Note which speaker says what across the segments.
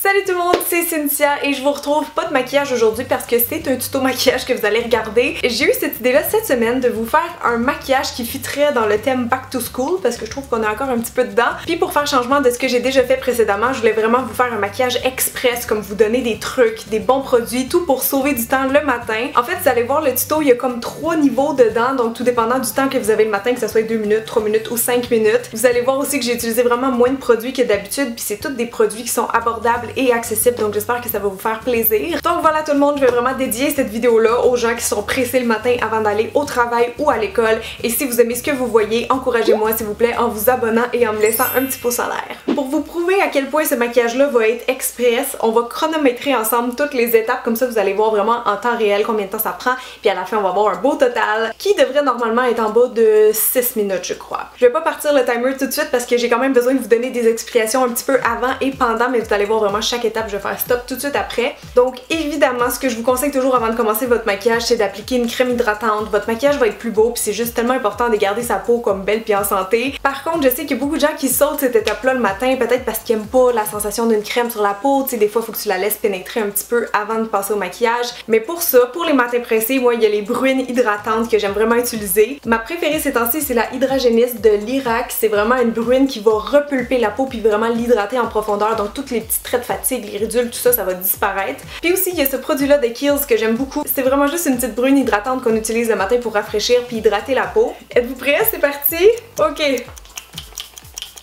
Speaker 1: Salut tout le monde, c'est Cynthia et je vous retrouve pas de maquillage aujourd'hui parce que c'est un tuto maquillage que vous allez regarder. J'ai eu cette idée là cette semaine de vous faire un maquillage qui fitterait dans le thème Back to School parce que je trouve qu'on est encore un petit peu dedans. Puis pour faire changement de ce que j'ai déjà fait précédemment, je voulais vraiment vous faire un maquillage express, comme vous donner des trucs, des bons produits, tout pour sauver du temps le matin. En fait, vous allez voir le tuto, il y a comme 3 niveaux dedans, donc tout dépendant du temps que vous avez le matin, que ce soit 2 minutes, 3 minutes ou 5 minutes. Vous allez voir aussi que j'ai utilisé vraiment moins de produits que d'habitude, puis c'est tous des produits qui sont abordables et accessible, donc j'espère que ça va vous faire plaisir. Donc voilà tout le monde, je vais vraiment dédier cette vidéo là aux gens qui sont pressés le matin avant d'aller au travail ou à l'école, et si vous aimez ce que vous voyez, encouragez-moi s'il vous plaît en vous abonnant et en me laissant un petit pouce en l'air. Pour vous prouver à quel point ce maquillage là va être express, on va chronométrer ensemble toutes les étapes, comme ça vous allez voir vraiment en temps réel combien de temps ça prend, puis à la fin on va avoir un beau total qui devrait normalement être en bas de 6 minutes je crois. Je vais pas partir le timer tout de suite parce que j'ai quand même besoin de vous donner des explications un petit peu avant et pendant, mais vous allez voir vraiment chaque étape, je vais faire stop tout de suite après. Donc évidemment, ce que je vous conseille toujours avant de commencer votre maquillage, c'est d'appliquer une crème hydratante. Votre maquillage va être plus beau, puis c'est juste tellement important de garder sa peau comme belle puis en santé. Par contre, je sais qu'il y a beaucoup de gens qui sautent cette étape-là le matin, peut-être parce qu'ils aiment pas la sensation d'une crème sur la peau. Tu sais, des fois, il faut que tu la laisses pénétrer un petit peu avant de passer au maquillage. Mais pour ça, pour les matins pressés, moi, il y a les bruines hydratantes que j'aime vraiment utiliser. Ma préférée ces temps-ci, c'est la Hydragénis de Lirac. C'est vraiment une bruine qui va repulper la peau puis vraiment l'hydrater en profondeur. Donc toutes les petits traits de fatigue, les ridules, tout ça, ça va disparaître. Puis aussi, il y a ce produit-là de Kiehl's que j'aime beaucoup. C'est vraiment juste une petite brune hydratante qu'on utilise le matin pour rafraîchir puis hydrater la peau. Êtes-vous prêts? C'est parti? Ok.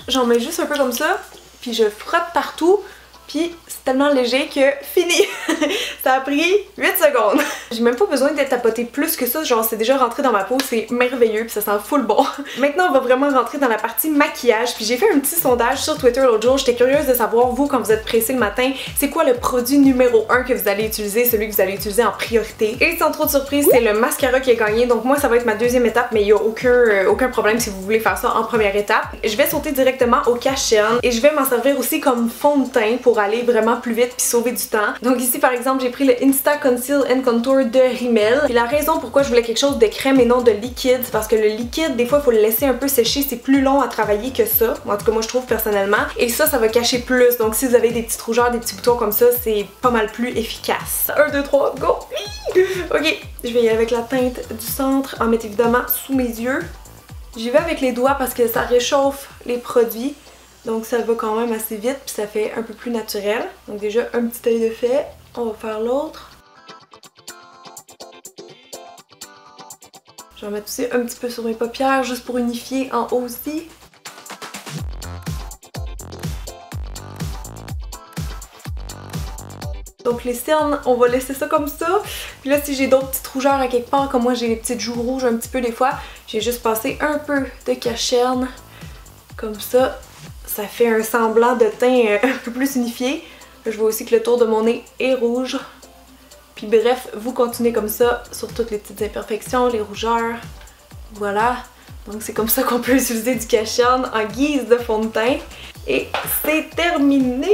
Speaker 1: J'en mets juste un peu comme ça, puis je frotte partout. Puis c'est tellement léger que fini! Ça a pris 8 secondes. J'ai même pas besoin d'être tapotée plus que ça, genre c'est déjà rentré dans ma peau, c'est merveilleux puis ça sent full bon. Maintenant on va vraiment rentrer dans la partie maquillage, puis j'ai fait un petit sondage sur Twitter l'autre jour, j'étais curieuse de savoir vous quand vous êtes pressé le matin, c'est quoi le produit numéro 1 que vous allez utiliser, celui que vous allez utiliser en priorité. Et sans trop de surprise, c'est le mascara qui a gagné, donc moi ça va être ma deuxième étape, mais il y a aucun problème si vous voulez faire ça en première étape. Je vais sauter directement au cache-cerne et je vais m'en servir aussi comme fond de teint pour aller vraiment plus vite puis sauver du temps. Donc ici par exemple j'ai pris le Insta Conceal and Contour de Rimmel. Puis la raison pourquoi je voulais quelque chose de crème et non de liquide, c'est parce que le liquide des fois il faut le laisser un peu sécher, c'est plus long à travailler que ça. En tout cas moi je trouve personnellement. Et ça va cacher plus, donc si vous avez des petites rougeurs, des petits boutons comme ça, c'est pas mal plus efficace. 1, 2, 3, go! Ok, je vais y aller avec la teinte du centre, en mettre évidemment sous mes yeux. J'y vais avec les doigts parce que ça réchauffe les produits. Donc ça va quand même assez vite puis ça fait un peu plus naturel. Donc déjà un petit œil de fait, on va faire l'autre. Je vais en mettre aussi un petit peu sur mes paupières juste pour unifier en haut aussi. Donc les cernes, on va laisser ça comme ça. Puis là si j'ai d'autres petites rougeurs à quelque part, comme moi j'ai les petites joues rouges un petit peu des fois, j'ai juste passé un peu de cache-cerne comme ça. Ça fait un semblant de teint un peu plus unifié. Là, je vois aussi que le tour de mon nez est rouge. Puis bref, vous continuez comme ça sur toutes les petites imperfections, les rougeurs. Voilà. Donc c'est comme ça qu'on peut utiliser du cache-cerne en guise de fond de teint. Et c'est terminé!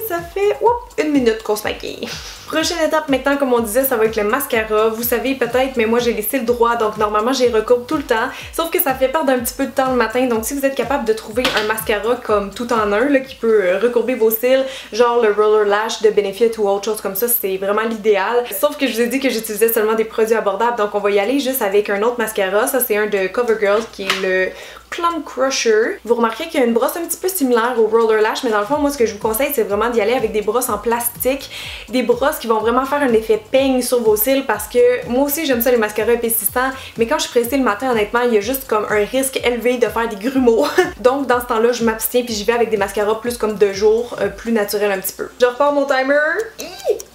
Speaker 1: Ça fait 1 minute qu'on se maquille. Prochaine étape maintenant, comme on disait, ça va être le mascara. Vous savez peut-être, mais moi j'ai les cils droits, donc normalement j'y recourbe tout le temps. Sauf que ça fait perdre un petit peu de temps le matin, donc si vous êtes capable de trouver un mascara comme tout en un, là, qui peut recourber vos cils, genre le Roller Lash de Benefit ou autre chose comme ça, c'est vraiment l'idéal. Sauf que je vous ai dit que j'utilisais seulement des produits abordables, donc on va y aller juste avec un autre mascara. Ça c'est un de CoverGirl qui est le Plum Crusher. Vous remarquerez qu'il y a une brosse un petit peu similaire au Roller Lash, mais dans le fond, moi ce que je vous conseille, c'est vraiment d'y aller avec des brosses en plastique, des brosses qui vont vraiment faire un effet peigne sur vos cils, parce que moi aussi j'aime ça les mascaras épaississants, mais quand je suis pressée le matin, honnêtement, il y a juste comme un risque élevé de faire des grumeaux. Donc dans ce temps-là, je m'abstiens puis j'y vais avec des mascaras plus comme de jour, plus naturels un petit peu. Je repars mon timer.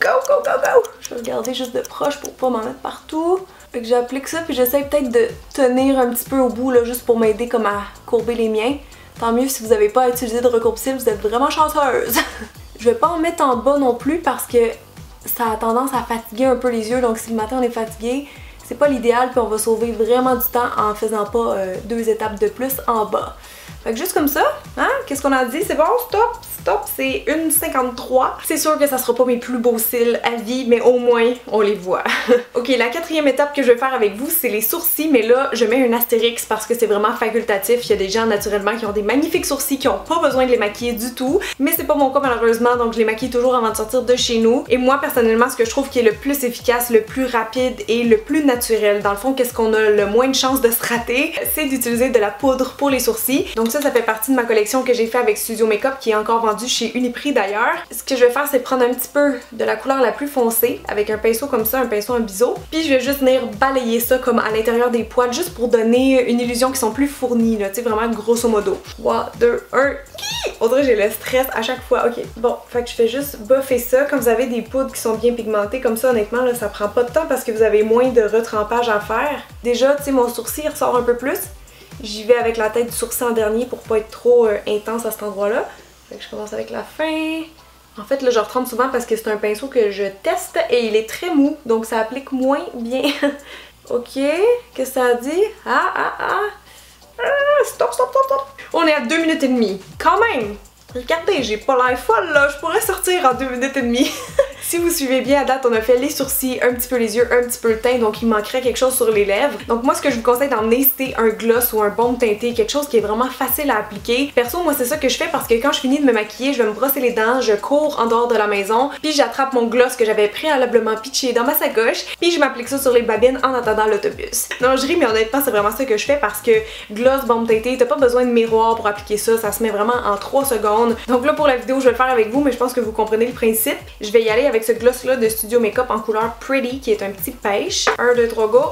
Speaker 1: Go, go, go, go! Je vais regarder juste de proche pour pas m'en mettre partout. Fait que j'applique ça puis j'essaie peut-être de tenir un petit peu au bout là, juste pour m'aider comme à courber les miens. Tant mieux si vous n'avez pas à utiliser de recourbe-cils, vous êtes vraiment chanceuse. Je vais pas en mettre en bas non plus parce que ça a tendance à fatiguer un peu les yeux, donc si le matin on est fatigué, c'est pas l'idéal puis on va sauver vraiment du temps en faisant pas 2 étapes de plus en bas. Fait que juste comme ça, hein? Qu'est-ce qu'on a dit? C'est bon? Stop! stop, c'est 1,53. C'est sûr que ça sera pas mes plus beaux cils à vie, mais au moins on les voit. Ok, la quatrième étape que je vais faire avec vous, c'est les sourcils, mais là je mets un astérix parce que c'est vraiment facultatif. Il y a des gens naturellement qui ont des magnifiques sourcils qui ont pas besoin de les maquiller du tout, mais c'est pas mon cas malheureusement, donc je les maquille toujours avant de sortir de chez nous. Et moi personnellement, ce que je trouve qui est le plus efficace, le plus rapide et le plus naturel, dans le fond qu'est-ce qu'on a le moins de chances de se rater, c'est d'utiliser de la poudre pour les sourcils. Donc ça fait partie de ma collection que j'ai fait avec Studio Makeup, qui est encore vendue chez Uniprix d'ailleurs. Ce que je vais faire, c'est prendre un petit peu de la couleur la plus foncée avec un pinceau comme ça, un pinceau en biseau, puis je vais juste venir balayer ça comme à l'intérieur des poils, juste pour donner une illusion qui sont plus fournies, là, tu sais, vraiment grosso modo. 3, 2, 1... On dirait que j'ai le stress à chaque fois. Ok, bon, fait que je fais juste buffer ça. Quand vous avez des poudres qui sont bien pigmentées comme ça, honnêtement, là, ça prend pas de temps parce que vous avez moins de retrempage à faire. Déjà, tu sais, mon sourcil ressort un peu plus. J'y vais avec la tête du sourcil en dernier pour pas être trop intense à cet endroit-là. Fait que je commence avec la fin. En fait, là, je retrempe souvent parce que c'est un pinceau que je teste et il est très mou, donc ça applique moins bien. Ok, qu'est-ce que ça dit? Stop. On est à 2 minutes et demie. Quand même! Regardez, j'ai pas l'air folle là, je pourrais sortir en 2 minutes et demie. Si vous suivez bien à date, on a fait les sourcils, un petit peu les yeux, un petit peu le teint, donc il manquerait quelque chose sur les lèvres. Donc moi ce que je vous conseille d'emmener, c'est un gloss ou un baume teinté, quelque chose qui est vraiment facile à appliquer. Perso, moi c'est ça que je fais parce que quand je finis de me maquiller, je vais me brosser les dents, je cours en dehors de la maison, puis j'attrape mon gloss que j'avais préalablement pitché dans ma sacoche, puis je m'applique ça sur les babines en attendant l'autobus. Non, je ris, mais honnêtement c'est vraiment ça que je fais parce que gloss, baume teinté, t'as pas besoin de miroir pour appliquer ça, ça se met vraiment en 3 secondes. Donc là pour la vidéo, je vais le faire avec vous, mais je pense que vous comprenez le principe. Je vais y aller avec ce gloss là de Studio Makeup en couleur Pretty, qui est un petit pêche. 1, 2, 3, go!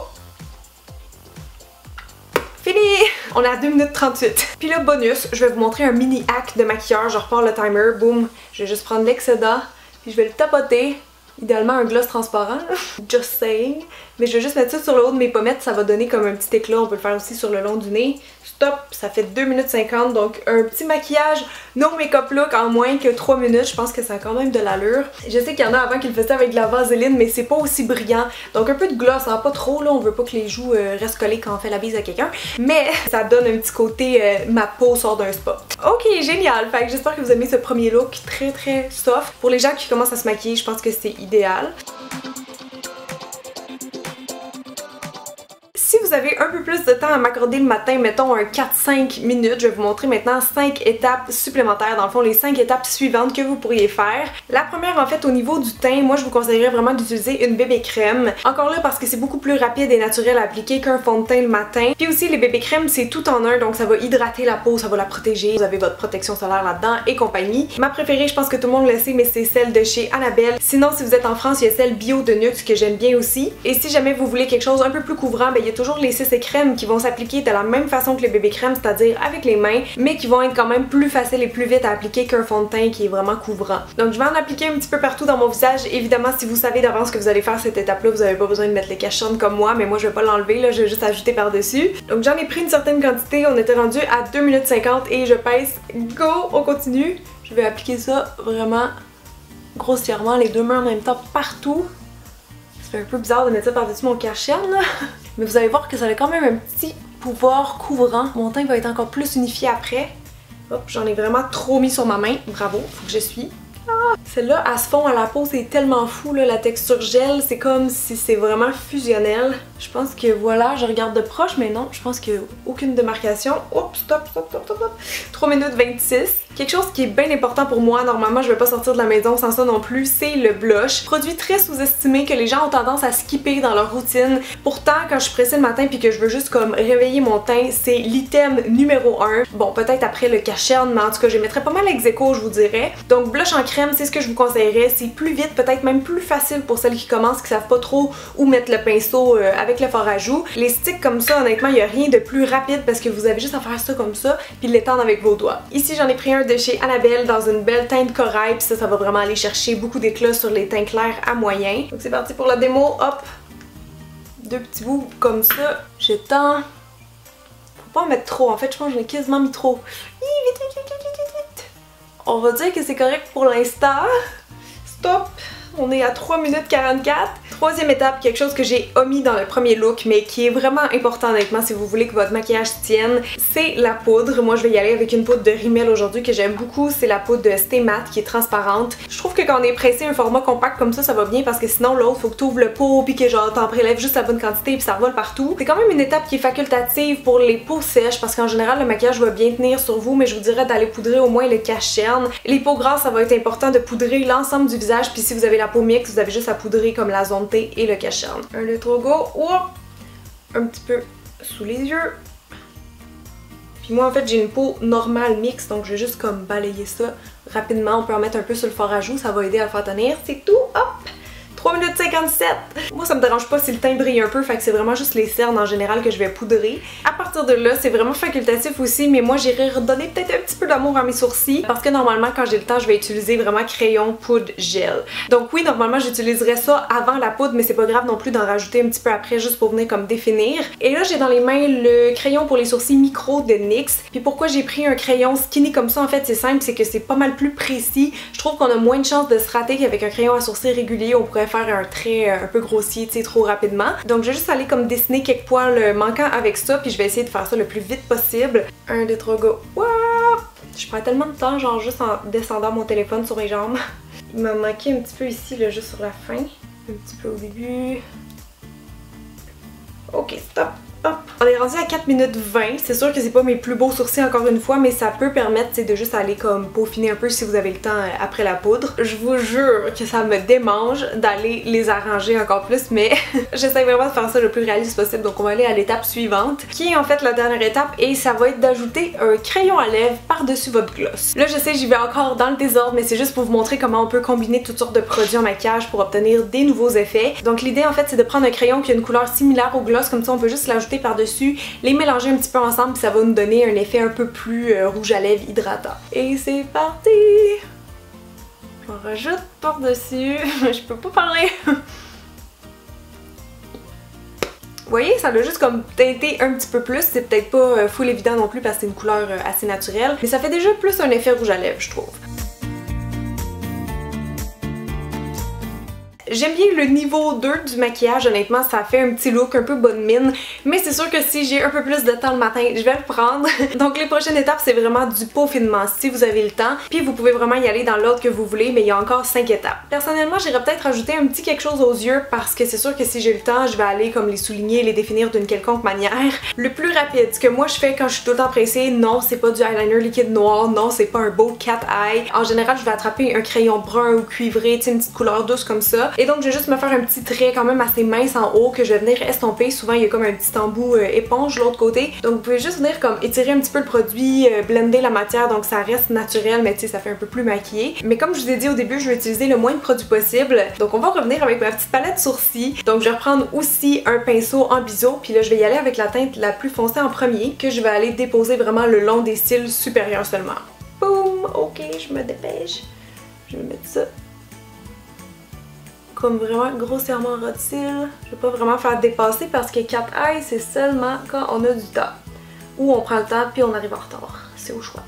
Speaker 1: Fini! On est à 2 minutes 38. Puis là, bonus, je vais vous montrer un mini hack de maquilleur. Je repars le timer, boum. Je vais juste prendre l'excédent, puis je vais le tapoter. Idéalement un gloss transparent, just saying. Mais je vais juste mettre ça sur le haut de mes pommettes, ça va donner comme un petit éclat. On peut le faire aussi sur le long du nez. Stop, ça fait 2 minutes 50, donc un petit maquillage no make-up look en moins que 3 minutes. Je pense que ça a quand même de l'allure. Je sais qu'il y en a avant qui le faisaient avec de la vaseline, mais c'est pas aussi brillant. Donc un peu de gloss, hein, pas trop là, on veut pas que les joues restent collées quand on fait la bise à quelqu'un. Mais ça donne un petit côté, ma peau sort d'un spa. Ok, génial, fait que j'espère que vous aimez ce premier look très soft. Pour les gens qui commencent à se maquiller, je pense que c'est idéal. Si vous avez un peu plus de temps à m'accorder le matin, mettons un 4-5 minutes, je vais vous montrer maintenant 5 étapes supplémentaires, dans le fond les 5 étapes suivantes que vous pourriez faire. La première en fait au niveau du teint, moi je vous conseillerais vraiment d'utiliser une bébé crème. Encore là parce que c'est beaucoup plus rapide et naturel à appliquer qu'un fond de teint le matin. Puis aussi les bébés crèmes c'est tout en un, donc ça va hydrater la peau, ça va la protéger. Vous avez votre protection solaire là-dedans et compagnie. Ma préférée, je pense que tout le monde le sait, mais c'est celle de chez Annabelle. Sinon si vous êtes en France, il y a celle bio de Nuxe que j'aime bien aussi. Et si jamais vous voulez quelque chose un peu plus couvrant, ben il y a toujours les CC crèmes qui vont s'appliquer de la même façon que les bébés crèmes, c'est-à-dire avec les mains, mais qui vont être quand même plus faciles et plus vite à appliquer qu'un fond de teint qui est vraiment couvrant. Donc je vais en appliquer un petit peu partout dans mon visage. Évidemment, si vous savez d'avance que vous allez faire cette étape-là, vous n'avez pas besoin de mettre les cachetonnes comme moi, mais moi je vais pas l'enlever, là, je vais juste ajouter par-dessus. Donc j'en ai pris une certaine quantité, on était rendu à 2 minutes 50 et je pèse. Go, on continue. Je vais appliquer ça vraiment grossièrement, les deux mains en même temps partout. C'est un peu bizarre de mettre ça par-dessus mon cache-cerne là. Mais vous allez voir que ça a quand même un petit pouvoir couvrant. Mon teint va être encore plus unifié après. Hop, j'en ai vraiment trop mis sur ma main. Bravo, faut que j'essuie. Ah, celle-là, elle se fond à la peau, c'est tellement fou là, la texture gel, c'est comme si c'est vraiment fusionnel. Je pense que voilà, je regarde de proche, mais non, je pense qu'il n'y a aucune démarcation. Oups, stop. 3 minutes 26. Quelque chose qui est bien important pour moi, normalement je vais pas sortir de la maison sans ça non plus, c'est le blush. Produit très sous-estimé que les gens ont tendance à skipper dans leur routine. Pourtant, quand je suis pressée le matin puis que je veux juste comme réveiller mon teint, c'est l'item numéro 1. Bon, peut-être après le cache-cerne, mais en tout cas, je mettrais pas mal ex aequo, je vous dirais. Donc blush en crème, c'est ce que je vous conseillerais. C'est plus vite, peut-être même plus facile pour celles qui commencent, qui savent pas trop où mettre le pinceau avec le fard à joues. Les sticks comme ça, honnêtement, il y a rien de plus rapide parce que vous avez juste à faire ça comme ça puis l'étendre avec vos doigts. Ici, j'en ai pris un de chez Annabelle dans une belle teinte corail, puis ça va vraiment aller chercher beaucoup d'éclat sur les teints clairs à moyen. Donc c'est parti pour la démo, hop! 2 petits bouts comme ça, j'étends. Faut pas en mettre trop, en fait je pense que j'en ai quasiment mis trop. Vite. On va dire que c'est correct pour l'instant. Stop! On est à 3 minutes 44. Troisième étape, quelque chose que j'ai omis dans le premier look, mais qui est vraiment important honnêtement si vous voulez que votre maquillage tienne, c'est la poudre. Moi je vais y aller avec une poudre de Rimmel aujourd'hui que j'aime beaucoup, c'est la poudre de Stay Matte qui est transparente. Je trouve que quand on est pressé un format compact comme ça va bien parce que sinon l'autre faut que tu ouvres le pot puis que genre t'en prélèves juste la bonne quantité puis ça revole partout. C'est quand même une étape qui est facultative pour les peaux sèches parce qu'en général le maquillage va bien tenir sur vous, mais je vous dirais d'aller poudrer au moins le cache-cerne. Les peaux grasses, ça va être important de poudrer l'ensemble du visage, puis si vous avez la peau mixte, vous avez juste à poudrer comme la zone T et le cache-cerne. Un little go, un petit peu sous les yeux. Puis moi en fait j'ai une peau normale mixte, donc je vais juste comme balayer ça rapidement. On peut en mettre un peu sur le fard à joues, ça va aider à le faire tenir, c'est tout, hop! 3 minutes 57! Moi ça me dérange pas si le teint brille un peu, fait que c'est vraiment juste les cernes en général que je vais poudrer. À partir de là, c'est vraiment facultatif aussi, mais moi j'irai redonner peut-être un petit peu d'amour à mes sourcils parce que normalement quand j'ai le temps, je vais utiliser vraiment crayon, poudre, gel. Donc oui, normalement j'utiliserais ça avant la poudre, mais c'est pas grave non plus d'en rajouter un petit peu après juste pour venir comme définir. Et là j'ai dans les mains le crayon pour les sourcils micro de NYX. Puis pourquoi j'ai pris un crayon skinny comme ça en fait, c'est simple, c'est que c'est pas mal plus précis. Je trouve qu'on a moins de chances de se rater qu'avec un crayon à sourcils régulier, on pourrait faire un trait un peu grossier, tu sais, trop rapidement. Donc je vais juste aller comme dessiner quelques poils manquants avec ça, puis je vais essayer de faire ça le plus vite possible. Un, deux, trois, go! Wow! Je prends tellement de temps, genre juste en descendant mon téléphone sur mes jambes. Il m'a manqué un petit peu ici, là, juste sur la fin. Un petit peu au début. Ok, stop! Hop. On est rendu à 4 minutes 20, c'est sûr que c'est pas mes plus beaux sourcils encore une fois, mais ça peut permettre de juste aller comme peaufiner un peu si vous avez le temps après la poudre. Je vous jure que ça me démange d'aller les arranger encore plus, mais j'essaie vraiment de faire ça le plus réaliste possible, donc on va aller à l'étape suivante, qui est en fait la dernière étape, et ça va être d'ajouter un crayon à lèvres par-dessus votre gloss. Là je sais, j'y vais encore dans le désordre, mais c'est juste pour vous montrer comment on peut combiner toutes sortes de produits en maquillage pour obtenir des nouveaux effets. Donc l'idée en fait c'est de prendre un crayon qui a une couleur similaire au gloss, comme ça on peut juste l'ajouter par-dessus, les mélanger un petit peu ensemble, puis ça va nous donner un effet un peu plus rouge à lèvres hydratant. Et c'est parti! On rajoute par-dessus. Je peux pas parler! Vous voyez, ça l'a juste comme teinté un petit peu plus. C'est peut-être pas full évident non plus parce que c'est une couleur assez naturelle, mais ça fait déjà plus un effet rouge à lèvres, je trouve. J'aime bien le niveau 2 du maquillage, honnêtement ça fait un petit look un peu bonne mine, mais c'est sûr que si j'ai un peu plus de temps le matin, je vais le prendre. Donc les prochaines étapes c'est vraiment du peaufinement si vous avez le temps, puis vous pouvez vraiment y aller dans l'ordre que vous voulez, mais il y a encore 5 étapes. Personnellement j'irais peut-être rajouter un petit quelque chose aux yeux parce que c'est sûr que si j'ai le temps, je vais aller comme les souligner, les définir d'une quelconque manière. Le plus rapide, ce que moi je fais quand je suis tout le temps pressée, non c'est pas du eyeliner liquide noir, non c'est pas un beau cat eye. En général je vais attraper un crayon brun ou cuivré, tu sais, une petite couleur douce comme ça. Et donc je vais juste me faire un petit trait quand même assez mince en haut que je vais venir estomper. Souvent il y a comme un petit embout éponge de l'autre côté. Donc vous pouvez juste venir comme étirer un petit peu le produit, blender la matière donc ça reste naturel mais tu sais ça fait un peu plus maquillé. Mais comme je vous ai dit au début, je vais utiliser le moins de produits possible. Donc on va revenir avec ma petite palette sourcils. Donc je vais reprendre aussi un pinceau en biseau, puis là je vais y aller avec la teinte la plus foncée en premier que je vais aller déposer vraiment le long des cils supérieurs seulement. Boum! Ok, je me dépêche. Je vais mettre ça comme vraiment grossièrement en ras de cils. Je vais pas vraiment faire dépasser parce que cat eye c'est seulement quand on a du temps. Ou on prend le temps puis on arrive en retard. C'est au choix.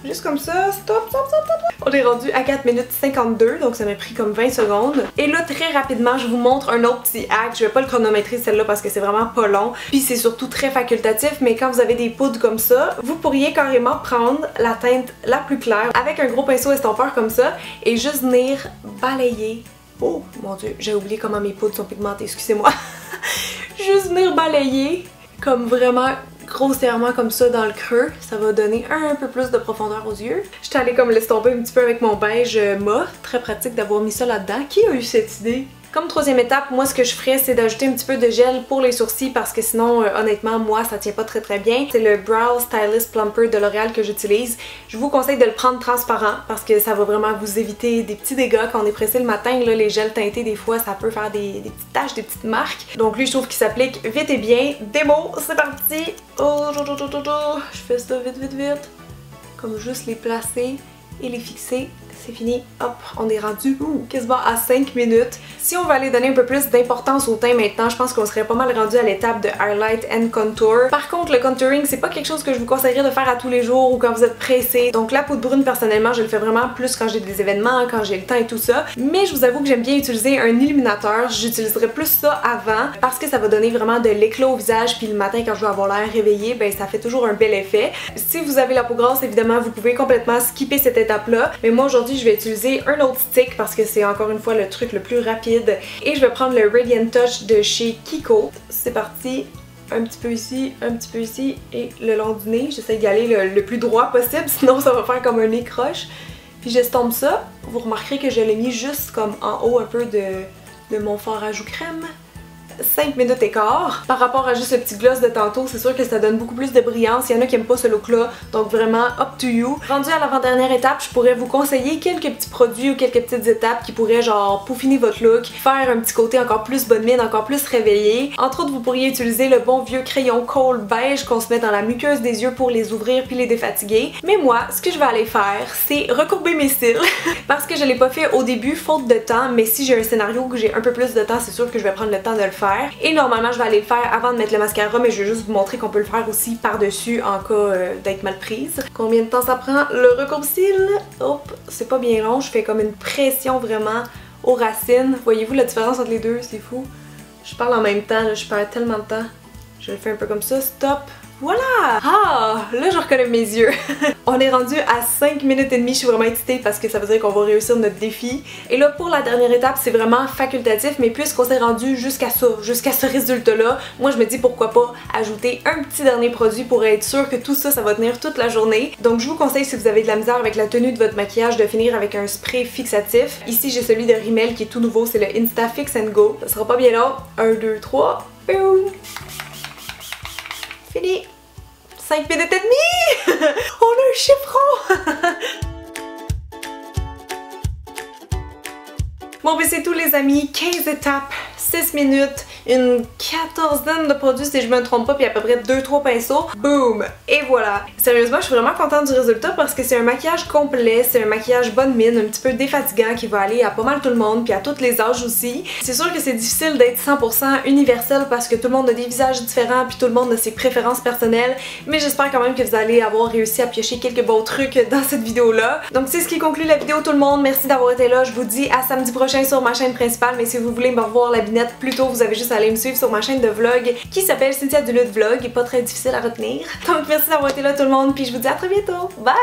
Speaker 1: Juste comme ça, stop, stop, stop, stop. On est rendu à 4 minutes 52, donc ça m'a pris comme 20 secondes. Et là, très rapidement, je vous montre un autre petit hack. Je vais pas le chronométrer celle-là parce que c'est vraiment pas long. Puis c'est surtout très facultatif, mais quand vous avez des poudres comme ça, vous pourriez carrément prendre la teinte la plus claire avec un gros pinceau estompeur comme ça et juste venir balayer. Oh mon dieu, j'ai oublié comment mes poudres sont pigmentées, excusez-moi. Juste venir balayer comme vraiment grossièrement comme ça dans le creux, ça va donner un peu plus de profondeur aux yeux. J'étais allée comme l'estomper un petit peu avec mon beige mauve, très pratique d'avoir mis ça là-dedans. Qui a eu cette idée? Comme troisième étape, moi ce que je ferais c'est d'ajouter un petit peu de gel pour les sourcils parce que sinon honnêtement moi ça tient pas très bien. C'est le Brow Stylist Plumper de L'Oréal que j'utilise. Je vous conseille de le prendre transparent parce que ça va vraiment vous éviter des petits dégâts quand on est pressé le matin. Là, les gels teintés des fois ça peut faire des petites taches, des petites marques. Donc lui je trouve qu'il s'applique vite et bien. Démo, c'est parti! Oh, je fais ça vite. Comme juste les placer et les fixer c'est fini. Hop, on est rendu quasiment à 5 minutes. Si on va aller donner un peu plus d'importance au teint maintenant, je pense qu'on serait pas mal rendu à l'étape de highlight and contour. Par contre, le contouring, c'est pas quelque chose que je vous conseillerais de faire à tous les jours ou quand vous êtes pressé. Donc la poudre brune, personnellement, je le fais vraiment plus quand j'ai des événements, quand j'ai le temps et tout ça. Mais je vous avoue que j'aime bien utiliser un illuminateur. J'utiliserai plus ça avant parce que ça va donner vraiment de l'éclat au visage, puis le matin quand je veux avoir l'air réveillé, ben ça fait toujours un bel effet. Si vous avez la peau grasse, évidemment, vous pouvez complètement skipper cette étape-là. Mais moi aujourd'hui, je vais utiliser un autre stick parce que c'est encore une fois le truc le plus rapide. Et je vais prendre le Radiant Touch de chez Kiko. C'est parti. Un petit peu ici, un petit peu ici et le long du nez. J'essaie d'y aller le plus droit possible, sinon ça va faire comme un nez croche. Puis j'estompe ça. Vous remarquerez que je l'ai mis juste comme en haut un peu de mon fard à joues crème. 5 minutes et quart. Par rapport à juste le petit gloss de tantôt, c'est sûr que ça donne beaucoup plus de brillance. Il y en a qui aiment pas ce look-là, donc vraiment up to you. Rendu à l'avant-dernière étape, je pourrais vous conseiller quelques petits produits ou quelques petites étapes qui pourraient genre peaufiner votre look, faire un petit côté encore plus bonne mine, encore plus réveillé. Entre autres, vous pourriez utiliser le bon vieux crayon Kohl beige qu'on se met dans la muqueuse des yeux pour les ouvrir puis les défatiguer. Mais moi, ce que je vais aller faire, c'est recourber mes cils. Parce que je l'ai pas fait au début, faute de temps, mais si j'ai un scénario où j'ai un peu plus de temps, c'est sûr que je vais prendre le temps de le faire. Et normalement je vais aller le faire avant de mettre le mascara, mais je vais juste vous montrer qu'on peut le faire aussi par-dessus en cas d'être mal prise. Combien de temps ça prend le recourbe-cils? Hop, c'est pas bien long, je fais comme une pression vraiment aux racines. Voyez-vous la différence entre les deux? C'est fou. Je parle en même temps, là, je perds tellement de temps. Je le fais un peu comme ça, stop. Voilà! Ah! Là, je reconnais mes yeux. On est rendu à 5 minutes et demie. Je suis vraiment excitée parce que ça veut dire qu'on va réussir notre défi. Et là, pour la dernière étape, c'est vraiment facultatif, mais puisqu'on s'est rendu jusqu'à ça, jusqu'à ce résultat-là, moi, je me dis pourquoi pas ajouter un petit dernier produit pour être sûr que tout ça, ça va tenir toute la journée. Donc, je vous conseille, si vous avez de la misère avec la tenue de votre maquillage, de finir avec un spray fixatif. Ici, j'ai celui de Rimmel qui est tout nouveau, c'est le Insta Fix and Go. Ça sera pas bien long. 1, 2, 3. Boum! Fini! 5 minutes et demie! On a un chiffron! Bon, ben c'est tout les amis, 15 étapes, 6 minutes, une quatorzaine de produits si je me trompe pas, puis à peu près 2-3 pinceaux. Boom! Et voilà! Sérieusement, je suis vraiment contente du résultat parce que c'est un maquillage complet, c'est un maquillage bonne mine, un petit peu défatigant qui va aller à pas mal tout le monde, puis à tous les âges aussi. C'est sûr que c'est difficile d'être 100% universel parce que tout le monde a des visages différents, puis tout le monde a ses préférences personnelles, mais j'espère quand même que vous allez avoir réussi à piocher quelques beaux trucs dans cette vidéo-là. Donc c'est ce qui conclut la vidéo tout le monde, merci d'avoir été là, je vous dis à samedi prochain sur ma chaîne principale, mais si vous voulez me revoir la binette plus tôt, vous avez juste à aller me suivre sur ma chaîne de vlog qui s'appelle Cynthia Duluth Vlog, et pas très difficile à retenir. Donc merci d'avoir été là tout le monde, puis je vous dis à très bientôt, bye!